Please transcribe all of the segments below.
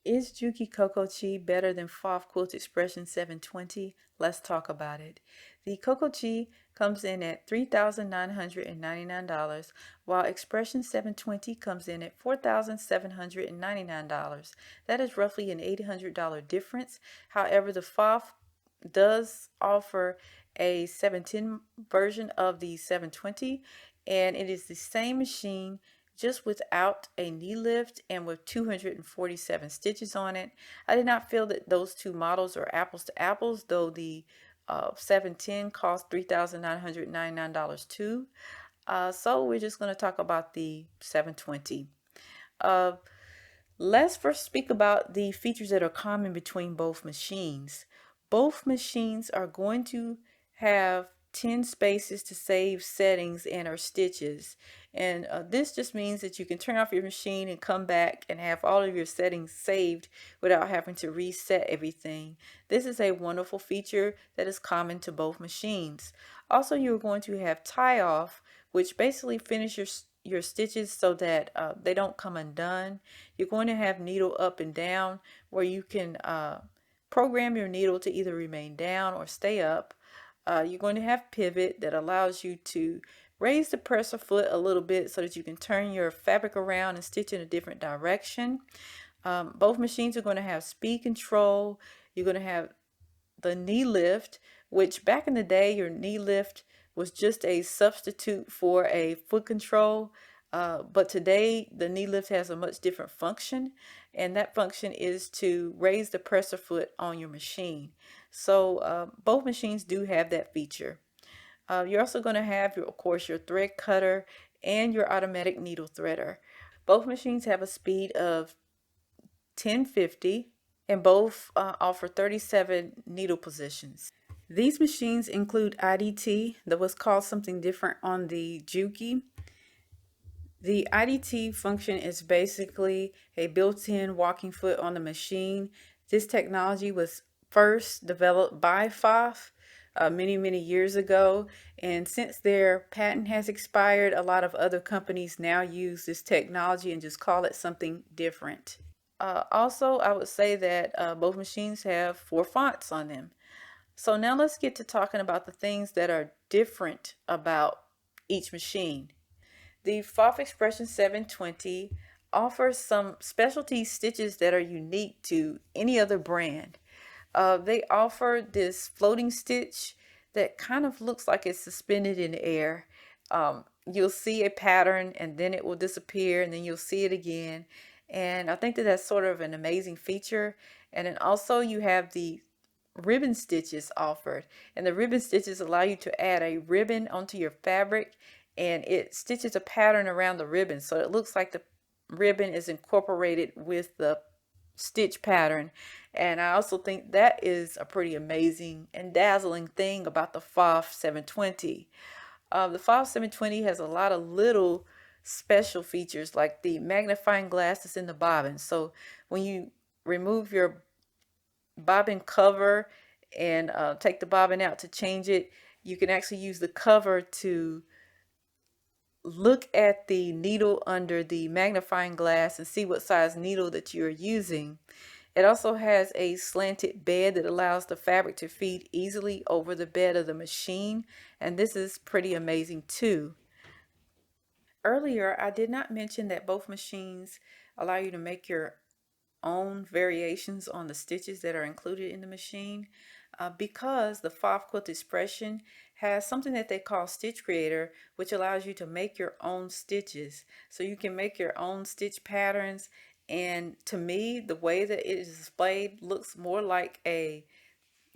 Is Juki Kokochi better than Pfaff Quilt Expression 720? Let's talk about it. The Kokochi comes in at $3,999, while Expression 720 comes in at $4,799. That is roughly an $800 difference. However, the Pfaff does offer a 710 version of the 720, and it is the same machine just without a knee lift and with 247 stitches on it. I did not feel that those two models are apples to apples, though the 710 cost $3,999 too. So we're just going to talk about the 720. Uh, let's first speak about the features that are common between both machines. Both machines are going to have 10 spaces to save settings and or stitches, and this just means that you can turn off your machine and come back and have all of your settings saved without having to reset everything. This is a wonderful feature that is common to both machines. Also, you're going to have tie off, which basically finishes your stitches so that they don't come undone. You're going to have needle up and down, where you can program your needle to either remain down or stay up. You're going to have pivot that allows you to raise the presser foot a little bit so that you can turn your fabric around and stitch in a different direction. Both machines are going to have speed control. You're going to have the knee lift, which back in the day, your knee lift was just a substitute for a foot control. But today, the knee lift has a much different function, and that function is to raise the presser foot on your machine. So both machines do have that feature. You're also going to have, of course, your thread cutter and your automatic needle threader. Both machines have a speed of 1050, and both offer 37 needle positions. These machines include IDT, that was called something different on the Juki. The IDT function is basically a built-in walking foot on the machine. This technology was first developed by Pfaff many years ago, and since their patent has expired, a lot of other companies now use this technology and just call it something different. Also, I would say that both machines have 4 fonts on them. So now let's get to talking about the things that are different about each machine. The Pfaff Expression 720 offers some specialty stitches that are unique to any other brand. They offer this floating stitch that kind of looks like it's suspended in the air. You'll see a pattern and then it will disappear and then you'll see it again. And I think that that's sort of an amazing feature. And then also you have the ribbon stitches offered, and the ribbon stitches allow you to add a ribbon onto your fabric, and it stitches a pattern around the ribbon so it looks like the ribbon is incorporated with the stitch pattern. And I also think that is a pretty amazing and dazzling thing about the Pfaff 720. The Pfaff 720 has a lot of little special features, like the magnifying glass that's in the bobbin. So when you remove your bobbin cover and take the bobbin out to change it, you can actually use the cover to look at the needle under the magnifying glass and see what size needle that you're using. It also has a slanted bed that allows the fabric to feed easily over the bed of the machine, and this is pretty amazing too. Earlier, I did not mention that both machines allow you to make your own variations on the stitches that are included in the machine, because the Pfaff Quilt Expression has something that they call Stitch Creator, which allows you to make your own stitches. So you can make your own stitch patterns, and to me, the way that it is displayed looks more like a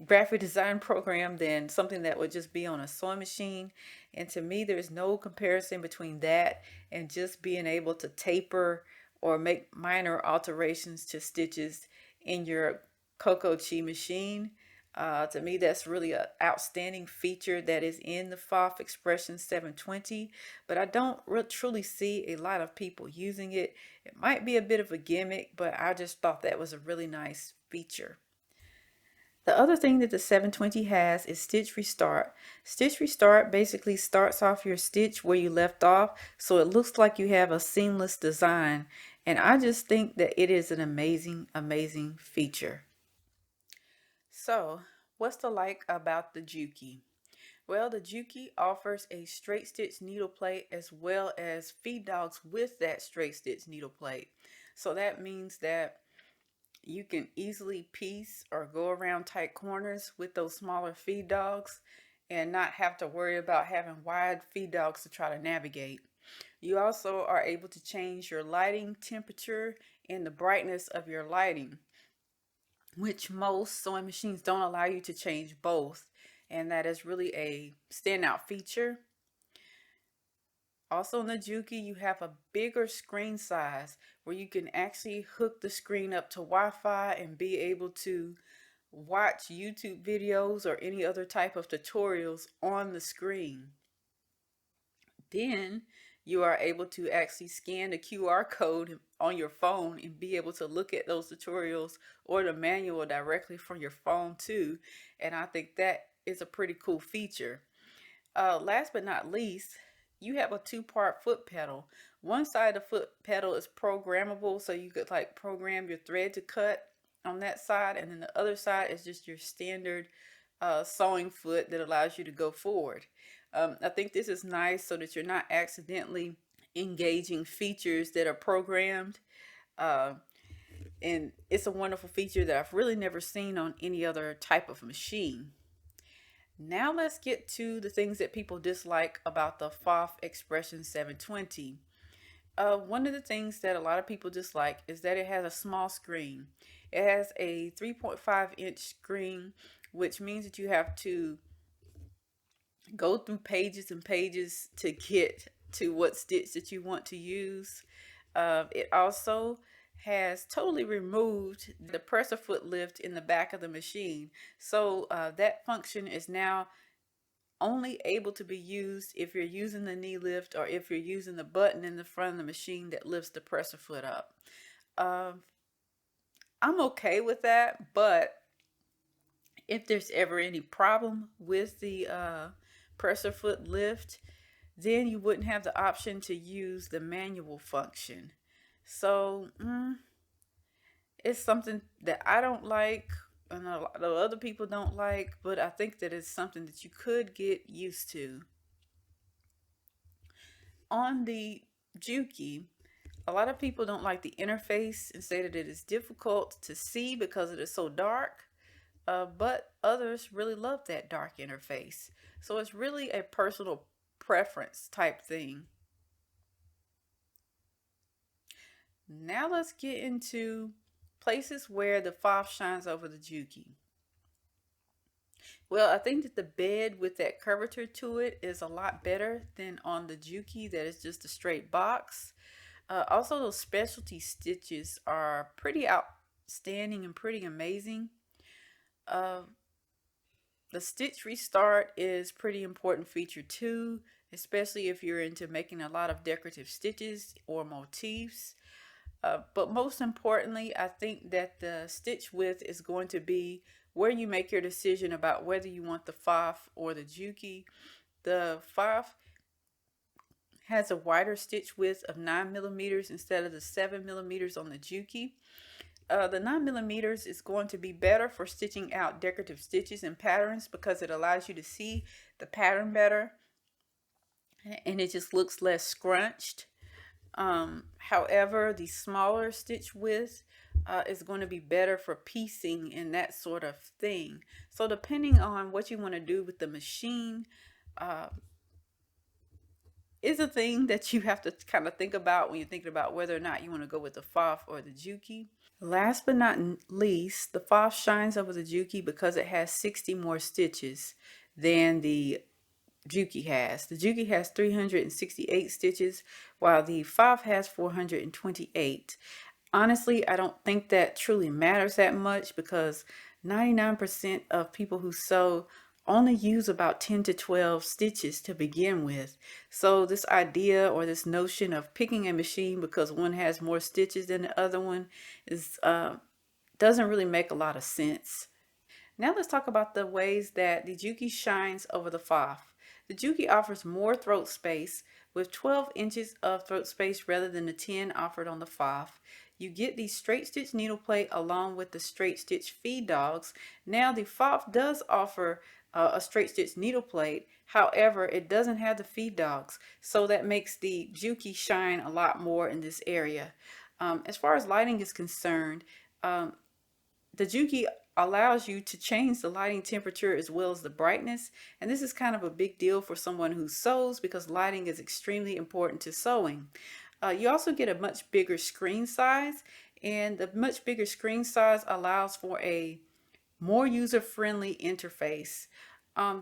graphic design program than something that would just be on a sewing machine. And to me, there's no comparison between that and just being able to taper or make minor alterations to stitches in your Kokochi machine. To me, that's really an outstanding feature that is in the Pfaff Expression 720, but I don't truly see a lot of people using it. It might be a bit of a gimmick, but I just thought that was a really nice feature. The other thing that the 720 has is Stitch Restart. Stitch Restart basically starts off your stitch where you left off, so it looks like you have a seamless design. And I just think that it is an amazing, amazing feature. So, what's to like about the Juki? Well, the Juki offers a straight stitch needle plate as well as feed dogs with that straight stitch needle plate. So that means that you can easily piece or go around tight corners with those smaller feed dogs and not have to worry about having wide feed dogs to try to navigate. You also are able to change your lighting temperature and the brightness of your lighting, which most sewing machines don't allow you to change both, and that is really a standout feature. Also in the Juki, you have a bigger screen size where you can actually hook the screen up to Wi-Fi and be able to watch YouTube videos or any other type of tutorials on the screen. Then you are able to actually scan the QR code on your phone and be able to look at those tutorials or the manual directly from your phone too. And I think that is a pretty cool feature. Last but not least, you have a two-part foot pedal. One side of the foot pedal is programmable, so you could like program your thread to cut on that side, and then the other side is just your standard sewing foot that allows you to go forward. I think this is nice so that you're not accidentally engaging features that are programmed. And it's a wonderful feature that I've really never seen on any other type of machine. Now let's get to the things that people dislike about the Pfaff Expression 720. One of the things that a lot of people dislike is that it has a small screen. It has a 3.5-inch screen, which means that you have to go through pages and pages to get to what stitch that you want to use. It also has totally removed the presser foot lift in the back of the machine. So that function is now only able to be used if you're using the knee lift or if you're using the button in the front of the machine that lifts the presser foot up. I'm okay with that, but if there's ever any problem with the presser foot lift, then you wouldn't have the option to use the manual function. So it's something that I don't like and a lot of other people don't like, but I think that it's something that you could get used to. On the Juki, a lot of people don't like the interface and say that it is difficult to see because it is so dark, but others really love that dark interface. So it's really a personal preference type thing. Now let's get into places where the Pfaff shines over the Juki. Well, I think that the bed with that curvature to it is a lot better than on the Juki that is just a straight box. Also, those specialty stitches are pretty outstanding and pretty amazing. The stitch restart is pretty important feature too, especially if you're into making a lot of decorative stitches or motifs. But most importantly, I think that the stitch width is going to be where you make your decision about whether you want the Pfaff or the Juki. The Pfaff has a wider stitch width of 9 millimeters instead of the 7 millimeters on the Juki. The 9 millimeters is going to be better for stitching out decorative stitches and patterns because it allows you to see the pattern better and it just looks less scrunched. However, the smaller stitch width is going to be better for piecing and that sort of thing. So depending on what you want to do with the machine is a thing that you have to kind of think about when you're thinking about whether or not you want to go with the Pfaff or the Juki. Last but not least, the Pfaff shines over the Juki because it has 60 more stitches than the Juki has. The Juki has 368 stitches while the Pfaff has 428. Honestly, I don't think that truly matters that much because 99% of people who sew only use about 10 to 12 stitches to begin with. So this idea or this notion of picking a machine because one has more stitches than the other one is doesn't really make a lot of sense. Now let's talk about the ways that the Juki shines over the Pfaff. The Juki offers more throat space, with 12 inches of throat space rather than the 10 offered on the Pfaff. You get the straight stitch needle plate along with the straight stitch feed dogs. Now the Pfaff does offer a straight stitch needle plate, however it doesn't have the feed dogs, so that makes the Juki shine a lot more in this area. As far as lighting is concerned, the Juki allows you to change the lighting temperature as well as the brightness, and this is kind of a big deal for someone who sews because lighting is extremely important to sewing. You also get a much bigger screen size, and the much bigger screen size allows for a more user-friendly interface.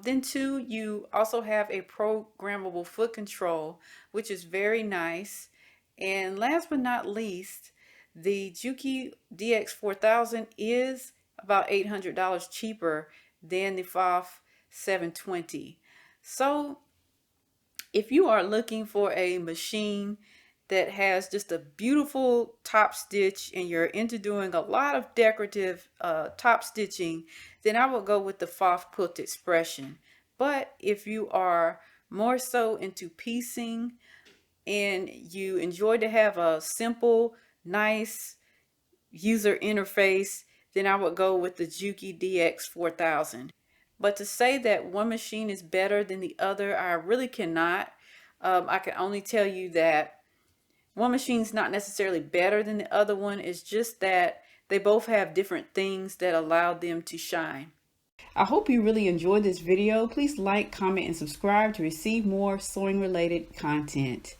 Then too, you also have a programmable foot control, which is very nice. And last but not least, the Juki DX4000 is about $800 cheaper than the Pfaff 720. So if you are looking for a machine that has just a beautiful top stitch and you're into doing a lot of decorative top stitching, then I would go with the Pfaff Quilt Expression. But if you are more so into piecing and you enjoy to have a simple, nice user interface, then I would go with the Juki DX4000. But to say that one machine is better than the other, I really cannot. I can only tell you that one machine's not necessarily better than the other one. It's just that they both have different things that allow them to shine. I hope you really enjoyed this video. Please like, comment, and subscribe to receive more sewing related content.